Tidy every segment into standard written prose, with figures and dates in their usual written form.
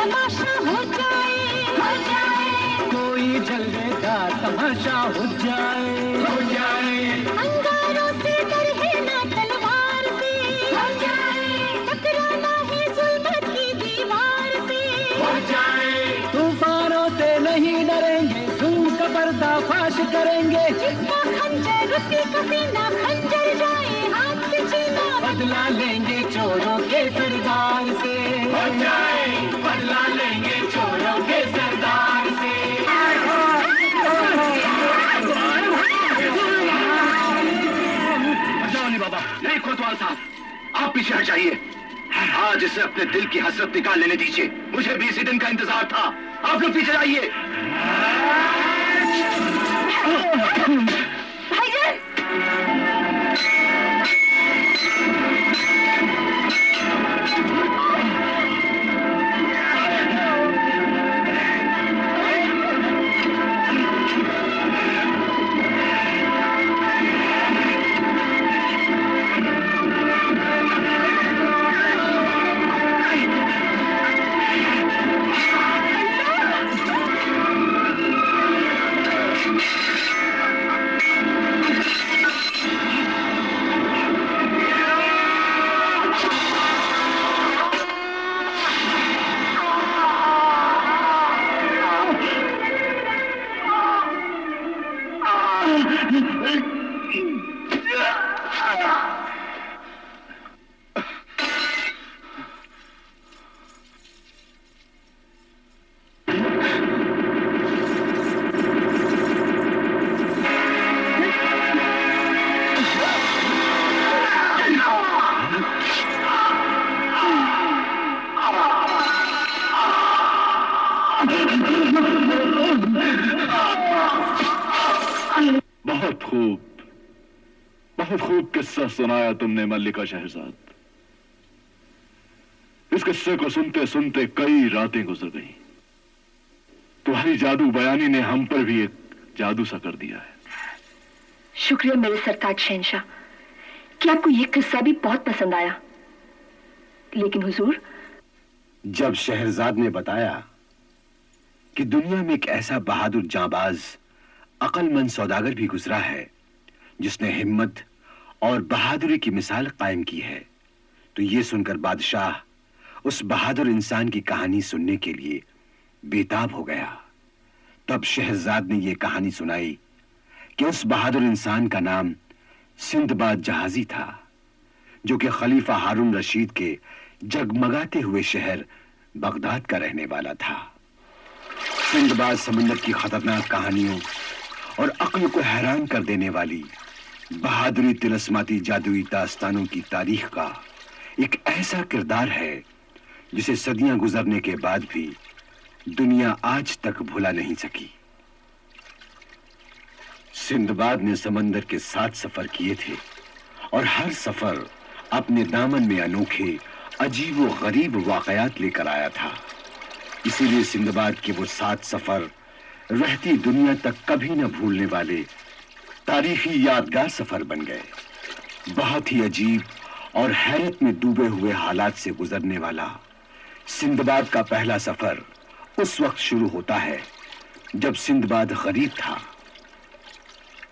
तमाशा हो जाए, कोई जलवे का तमाशा हो जाए, अंगारों से डर है ना तलवार से, हो जाए, टकराना है जुल्मत की दीवार से, हो जाए, तूफानों से नहीं डरेंगे, जुल्म का पर्दाफाश करेंगे, जिसका खंजर उसी का सीना खंजर जाए हाथ से छीना, बदला लेंगे चोरों के सरदार से, हो जाए, बदला लेंगे चोरों के सरदार से। जाओ बाबा, नहीं कोतवाल साहब, आप पीछे हट जाइए। आज इसे अपने दिल की हसरत निकाल लेने दीजिए। मुझे भी इसी दिन का इंतजार था। आप लोग पीछे जाइए। भाईजान! बहुत खूब किस्सा सुनाया तुमने मल्लिका शहजाद। इस किस्से को सुनते सुनते कई रातें गुजर गईं। तुम्हारी जादू बयानी ने हम पर भी एक जादू सा कर दिया है। शुक्रिया मेरे सरताज शहंशाह कि आपको ये किस्सा भी बहुत पसंद आया। लेकिन हुजूर, जब शहरजाद ने बताया कि दुनिया में एक ऐसा बहादुर जांबाज अक्लमंद सौदागर भी गुजरा है जिसने हिम्मत और बहादुरी की मिसाल कायम की है, तो ये सुनकर बादशाह उस बहादुर इंसान की कहानी सुनने के लिए बेताब हो गया। तब शहरजाद ने यह कहानी सुनाई कि उस बहादुर इंसान का नाम सिंदबाद जहाजी था, जो कि खलीफा हारून रशीद के जगमगाते हुए शहर बगदाद का रहने वाला था। सिंदबाद समंदर की खतरनाक कहानियों और अक्ल को हैरान कर देने वाली बहादुरी तिलस्माती जादुई दास्तानों की तारीख का एक ऐसा किरदार है जिसे सदियां गुजरने के बाद भी दुनिया आज तक भुला नहीं सकी। सिंदबाद ने समंदर के 7 सफर किए थे और हर सफर अपने दामन में अनोखे अजीब व गरीब वाकयात लेकर आया था। इसीलिए सिंदबाद के वो 7 सफर रहती दुनिया तक कभी न भूलने वाले तारीखी यादगार सफर बन गए। बहुत ही अजीब और हैरत में डूबे हुए हालात से गुजरने वाला सिंदबाद का पहला सफर उस वक्त शुरू होता है जब सिंदबाद गरीब था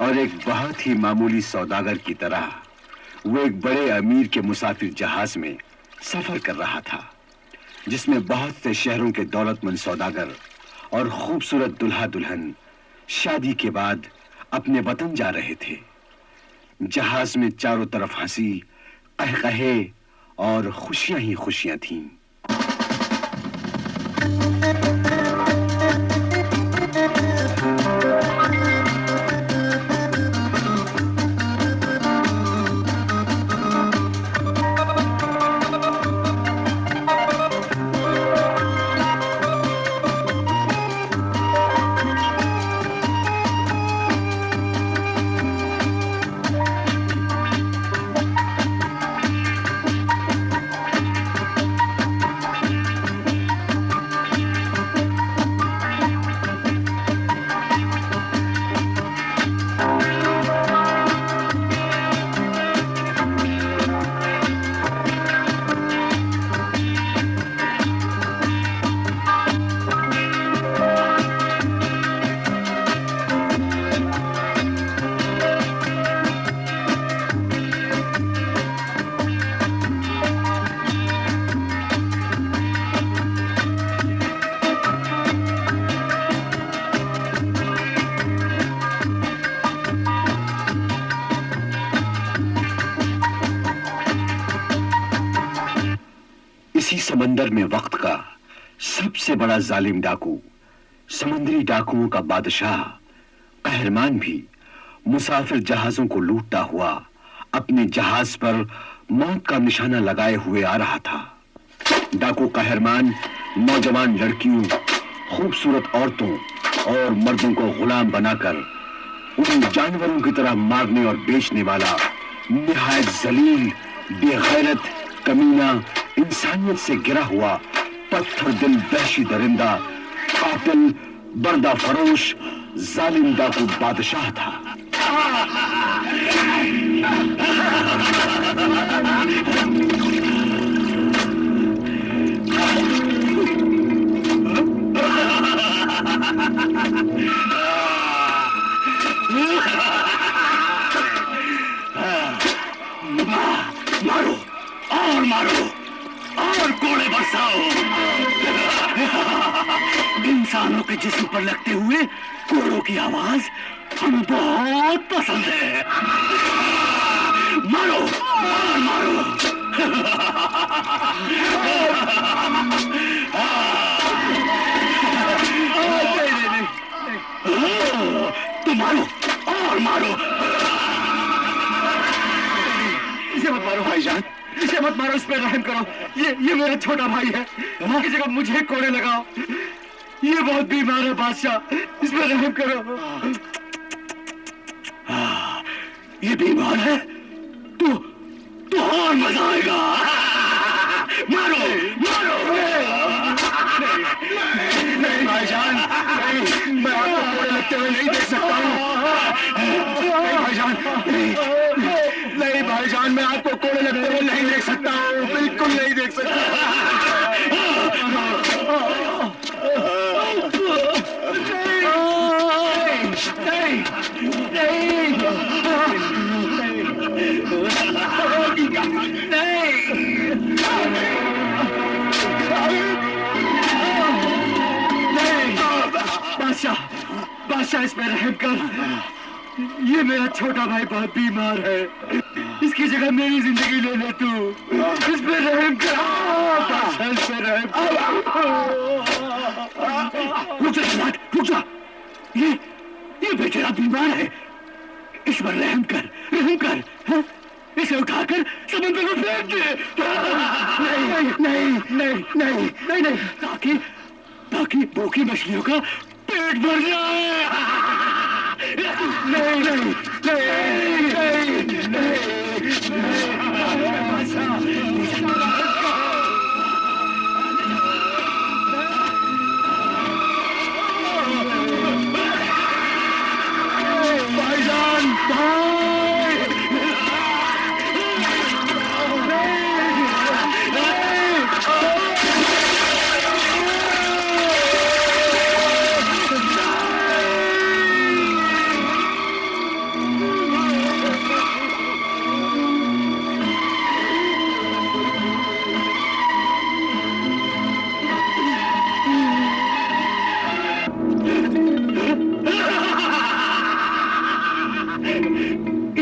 और एक बहुत ही मामूली सौदागर की तरह वो एक बड़े अमीर के मुसाफिर जहाज में सफर कर रहा था, जिसमें बहुत से शहरों के दौलतमंद सौदागर और खूबसूरत दुल्हा दुल्हन शादी के बाद अपने वतन जा रहे थे। जहाज में चारों तरफ हंसी, कहकहे और खुशियां ही खुशियां थीं। इसी समंदर में वक्त का सबसे बड़ा जालिम डाकू, समुद्री डाकुओं का बादशाह कहरमान भी मुसाफिर जहाजों को लूटता हुआ अपने जहाज पर मौत का निशाना लगाए हुए आ रहा था। डाकू कहरमान नौजवान लड़कियों, खूबसूरत औरतों और मर्दों को गुलाम बनाकर उन जानवरों की तरह मारने और बेचने वाला निहायत जलील, बेगैरत, कमीना, इंसानियत से गिरा हुआ पत्थर दिल वहशी दरिंदा, कातिल, बर्दा फरोश, जालिम डाकू बादशाह था। मारो और मारो और कोड़े बरसाओ। इंसानों के जिस्म पर लगते हुए कोड़ों की आवाज हमें बहुत पसंद है। मारो और मारो। तो मारो और मारो। इसे मत मारो भाईजान, इसे मत मारो, इस पे रहम करो। ये मेरा छोटा भाई है, की जगह मुझे कोड़े लगाओ। ये बहुत बीमार है बादशाह, इस पे रहम करो। ये बीमार है तो और मजा आएगा। मारो मारो। नहीं भाईजान, नहीं, मैं आपको कोड़े लगते हुए नहीं देख सकता हूँ। नहीं भाईजान, नहीं भाईजान, मैं आपको कोड़े लगते हुए नहीं देख सकता हूँ, बिल्कुल नहीं देख सकता। बादशाह, इस पे रहम कर। ये मेरा छोटा भाई बहुत बीमार है, इसकी जगह मेरी जिंदगी ले ले तू। इस पे रहम कर बादशाह, इस पे रहम कर। रुक जा जमात, रुक जा। ये बेचारा बीमार है, इस पर रहम कर, रहम कर। हाँ? इसे उठाकर समंदर में फेंक दे। नहीं नहीं नहीं नहीं नहीं नहीं, ताकि भूखी मछलियों का पेट भर जाए। नहीं नहीं नहीं नहीं भाईजान,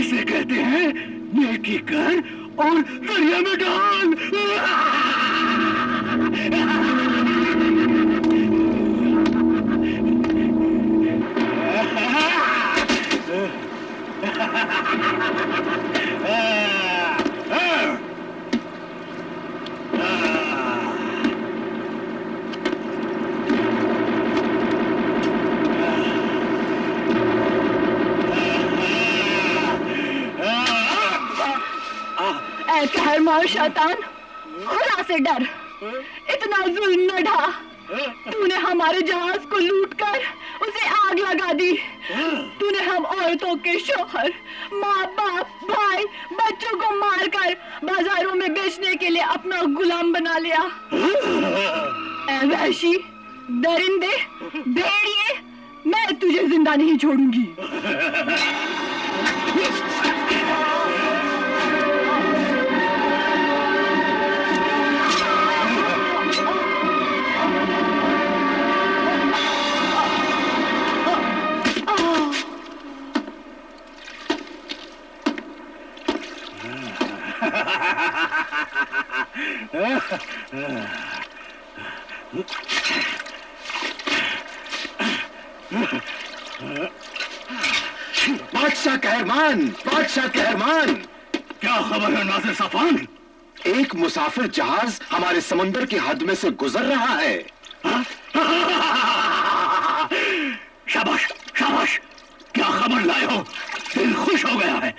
इसे कहते हैं नेकी कर और दरिया में डाल। कहरमान शैतान, खुदा से डर, इतना जुल्म न ढा। तूने हमारे जहाज को लूटकर उसे आग लगा दी। तूने हम औरतों के शौहर, माँ बाप, भाई, बच्चों को मारकर बाजारों में बेचने के लिए अपना गुलाम बना लिया। ऐ वहशी, दरिंदे, भेड़िए, मैं तुझे जिंदा नहीं छोड़ूंगी। बादशाह कहरमान, बादशाह कहरमान। क्या खबर है नाज़िर सफान? एक मुसाफिर जहाज हमारे समुंदर की हद में से गुजर रहा है। शाबाश शाबाश, क्या खबर लाए हो? दिल खुश हो गया है।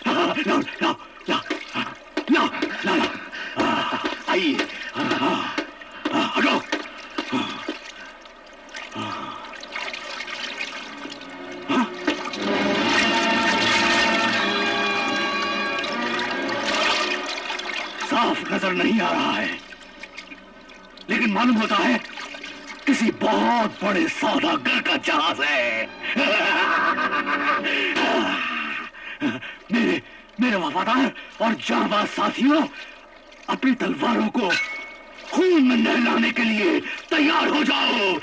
लाओ लाओ लाओ लाओ लाओ, आइए हटो। साफ नजर नहीं आ रहा है, लेकिन मालूम होता है किसी बहुत बड़े सौदागर का जहाज है। मेरे वफादार और जांबाज साथियों, अपनी तलवारों को खून में नहलाने के लिए तैयार हो जाओ।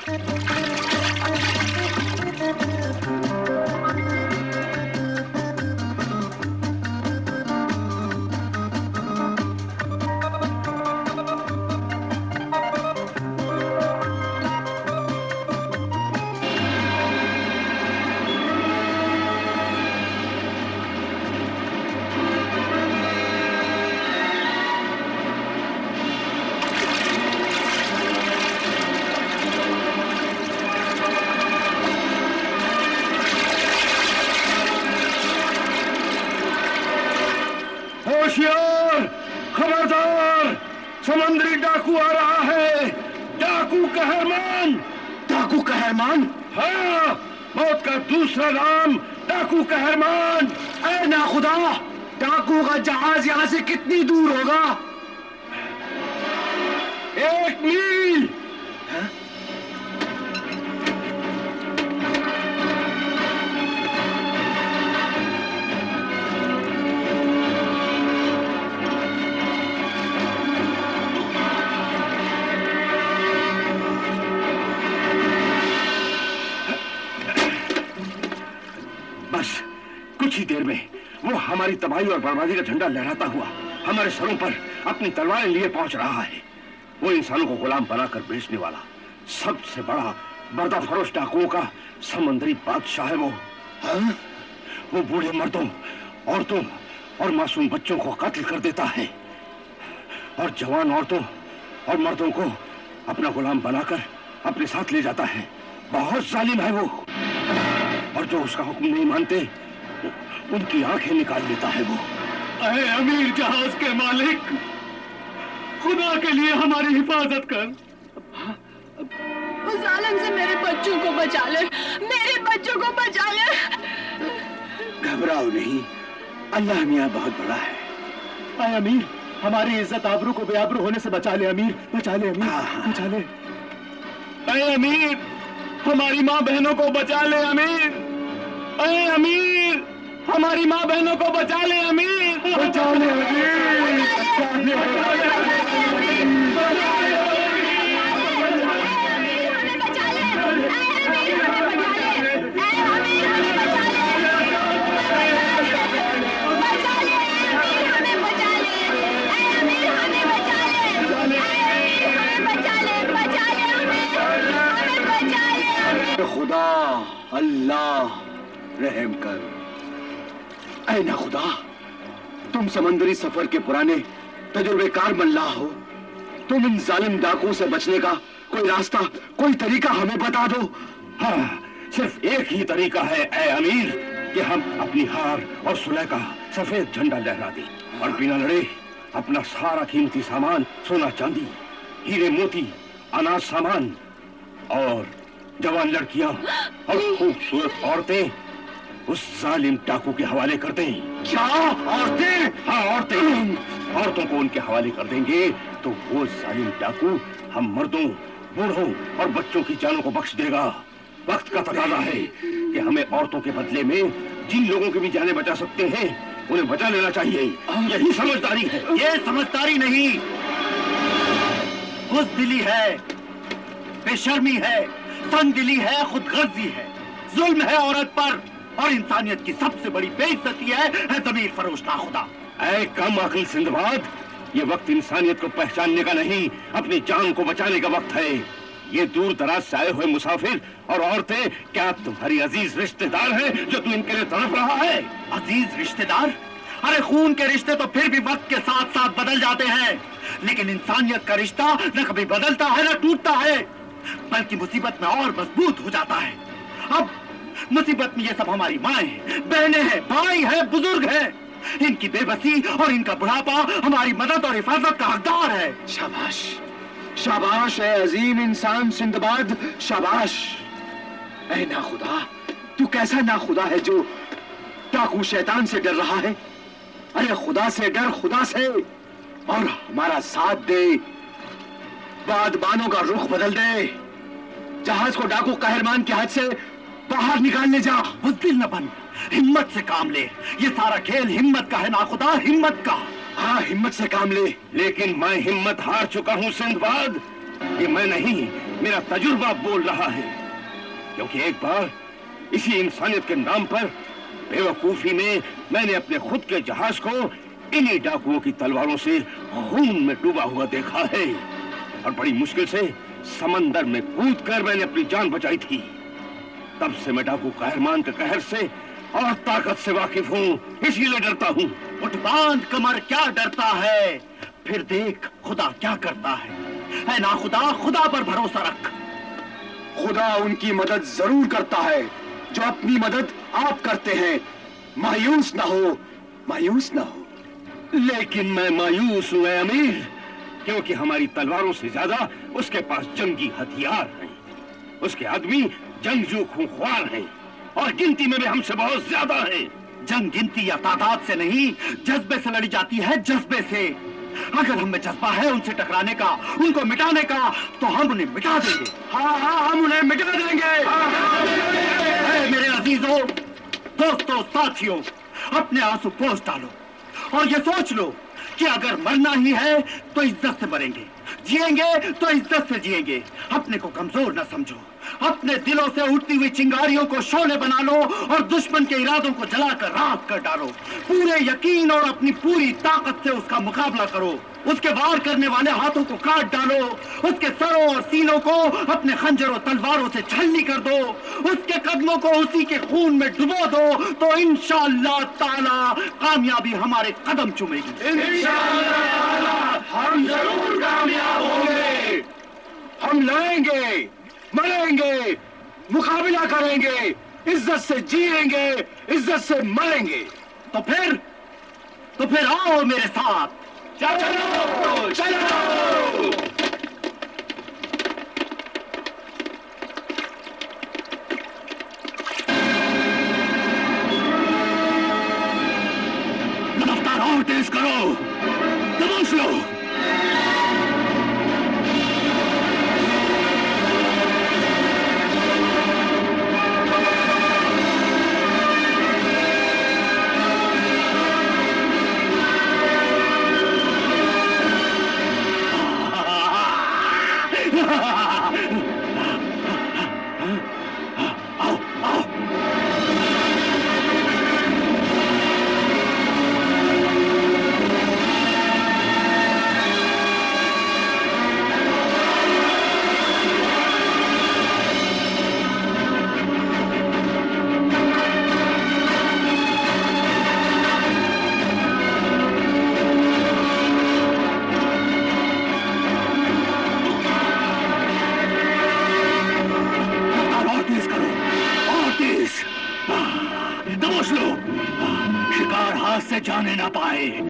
होशियार, खबरदार, समुद्री डाकू आ रहा है। डाकू कहरमान। डाकू कहरमान? हाँ, मौत का दूसरा नाम डाकू कहरमान। ऐ नाखुदा, डाकू का जहाज यहाँ से कितनी दूर होगा? 1 मील। बस कुछ ही देर में वो हमारी तबाही और बर्बादी का झंडा लहराता हुआ हमारे सरों पर अपनी तलवारें लिए पहुंच रहा है। वो इंसानों को गुलाम बनाकर बेचने वाला सबसे बड़ा बर्दा फरोश डाकुओं का समंदरी बादशाह है वो। हाँ? वो बूढ़े मर्दों, औरतों और मासूम बच्चों को कत्ल कर देता है और जवान औरतों और मर्दों को अपना गुलाम बनाकर अपने साथ ले जाता है। बहुत जालिम है वो, और जो उसका हुक्म नहीं मानते उनकी आंखें निकाल लेता है वो। अरे अमीर जहाज के मालिक, खुदा के लिए हमारी हिफाजत कर। उस जालिम से मेरे बच्चों को बचा ले, मेरे बच्चों को बचा ले। घबराओ नहीं, अल्लाह मियाँ बहुत बड़ा है। अरे अमीर, हमारी इज्जत आबरू को बेआबरू होने से बचा ले अमीर, बचा ले अमीर, बचा ले। अरे अमीर, हमारी माँ बहनों को बचा ले अमीर। अरे अमीर, हमारी माँ बहनों को बचा ले अमीर, बचा ले अमीर, बचा ले। खुदा अल्लाह रहम कर। ऐ ना खुदा, तुम समंदरी सफर के पुराने तजुर्बेकार मल्लाह हो। तुम इन जालिम डाकुओं से बचने का कोई रास्ता, कोई तरीका हमें बता दो। हाँ, सिर्फ एक ही तरीका है ऐ अमीर, कि हम अपनी हार और सुलह का सफेद झंडा लहरा दें और बिना लड़े अपना सारा कीमती सामान, सोना चांदी, हीरे मोती, अनाज सामान और जवान लड़कियां और खूबसूरत औरतें उस जालिम डाकू के हवाले कर दें। क्या औरतें? हाँ, औरतें। औरतों को उनके हवाले कर देंगे तो वो जालिम डाकू हम मर्दों, बूढ़ों और बच्चों की जानों को बख्श देगा। वक्त का तकाजा है कि हमें औरतों के बदले में जिन लोगों की भी जानें बचा सकते हैं उन्हें बचा लेना चाहिए। यही समझदारी है। ये समझदारी नहीं, बुज़दिली है, बेशर्मी है, तंगदिली है, खुदगर्जी है, जुल्म है औरत पर, और इंसानियत की सबसे बड़ी बेइज्जती है ज़मीर फरोश नाखुदा। ऐ कम अक्ल सिंदबाद, یہ وقت انسانیت کو پہچاننے کا نہیں، اپنی جان کو بچانے کا وقت ہے۔ یہ دور دراز سے آئے ہوئے مسافر اور عورتیں کیا تمہاری عزیز رشتہ دار ہیں جو تم ان کے لیے تڑپ رہا ہے؟ عزیز رشتہ دار؟ ارے خون کے رشتے تو پھر بھی وقت کے ساتھ ساتھ بدل جاتے ہیں، لیکن انسانیت کا رشتہ نہ کبھی بدلتا ہے نہ ٹوٹتا ہے، بلکہ مصیبت میں اور مضبوط ہو جاتا ہے۔ اب مصیبت میں یہ سب ہماری مائیں ہیں، بہنیں ہیں، بھائی ہیں، بزرگ ہیں، ان کی بے بسی اور ان کا بڑھاپا ہماری مدد اور حفاظت کا حقدار ہے۔ شاباش، شاباش اے عظیم انسان سندباد، شاباش۔ اے ناخدا، تو کیسا ناخدا ہے جو ڈاکو شیطان سے ڈر رہا ہے؟ ارے خدا سے ڈر، خدا سے، اور ہمارا ساتھ دے، بادبانوں کا رخ بدل دے، جہاز کو ڈاکو قہرمان کے ہاتھ سے باہر نکالنے جا۔ بزدل نہ بن، ہمت سے کام لے، یہ سارا کھیل ہمت کا ہے ناخدا، ہمت کا۔ ہاں، ہمت سے کام لے۔ لیکن میں ہمت ہار چکا ہوں سندباد، یہ میں نہیں، میرا تجربہ بول رہا ہے، کیونکہ ایک بار اسی انسانیت کے نام پر بے وقوفی میں نے اپنے خود کے جہاز کو انہی ڈاکوؤں کی تلواروں سے خون میں ڈوبا ہوا دیکھا ہے، اور بڑی مشکل سے سمندر میں کود کر میں نے اپنی جان بچائی تھی۔ تب سے میں ڈاکو قہرمان کے قہر سے اور طاقت سے واقف ہوں، اسی لیے ڈرتا ہوں۔ اٹھ باندھ کمر، کیا ڈرتا ہے؟ پھر دیکھ خدا کیا کرتا ہے۔ اے ناخدا، خدا پر بھروسہ رکھ۔ خدا ان کی مدد ضرور کرتا ہے جو اپنی مدد آپ کرتے ہیں۔ مایوس نہ ہو، مایوس نہ ہو۔ لیکن میں مایوس ہوں اے امیر، کیونکہ ہماری تلواروں سے زیادہ اس کے پاس جنگی ہتھیار ہیں، اس کے آدمی جنگجو خونخوار ہیں، اور گنتی میں بھی ہم سے بہت زیادہ ہیں۔ جنگ گنتی یا تعداد سے نہیں، جذبے سے لڑی جاتی ہے، جذبے سے۔ اگر ہم میں جذبہ ہے ان سے ٹکرانے کا، ان کو مٹانے کا، تو ہم انہیں مٹا دیں گے۔ ہاں ہاں، ہم انہیں مٹا دیں گے۔ اے میرے عزیزوں، دوستوں، ساتھیوں، اپنے آنسو پوچھ ڈالو اور یہ سوچ لو کہ اگر مرنا ہی ہے تو عزت سے مریں گے، جیئیں گے تو عزت سے جیئیں گے۔ اپنے کو کمزور نہ سمجھو، اپنے دلوں سے اٹھتی ہوئی چنگاریوں کو شعلے بنا لو اور دشمن کے ارادوں کو جلا کر راکھ کر ڈالو۔ پورے یقین اور اپنی پوری طاقت سے اس کا مقابلہ کرو، اس کے وار کرنے والے ہاتھوں کو کاٹ ڈالو، اس کے سروں اور سینوں کو اپنے خنجر و تلواروں سے چھلنی کر دو، اس کے قدموں کو اسی کے خون میں ڈبو دو، تو انشاءاللہ تعالی کامیابی ہمارے قدم چومے گی۔ انشاءاللہ ہم ضرور کامیاب ہوں گے، ہم لڑیں گے، مریں گے، مقابلہ کریں گے، عزت سے جیئیں گے، عزت سے مریں گے۔ تو پھر آؤ میرے ساتھ، چلو چلو۔ رفتار اور تیز کرو، دبوچ لو۔ دبوچ لو، شکار ہاتھ سے جانے نہ پائے۔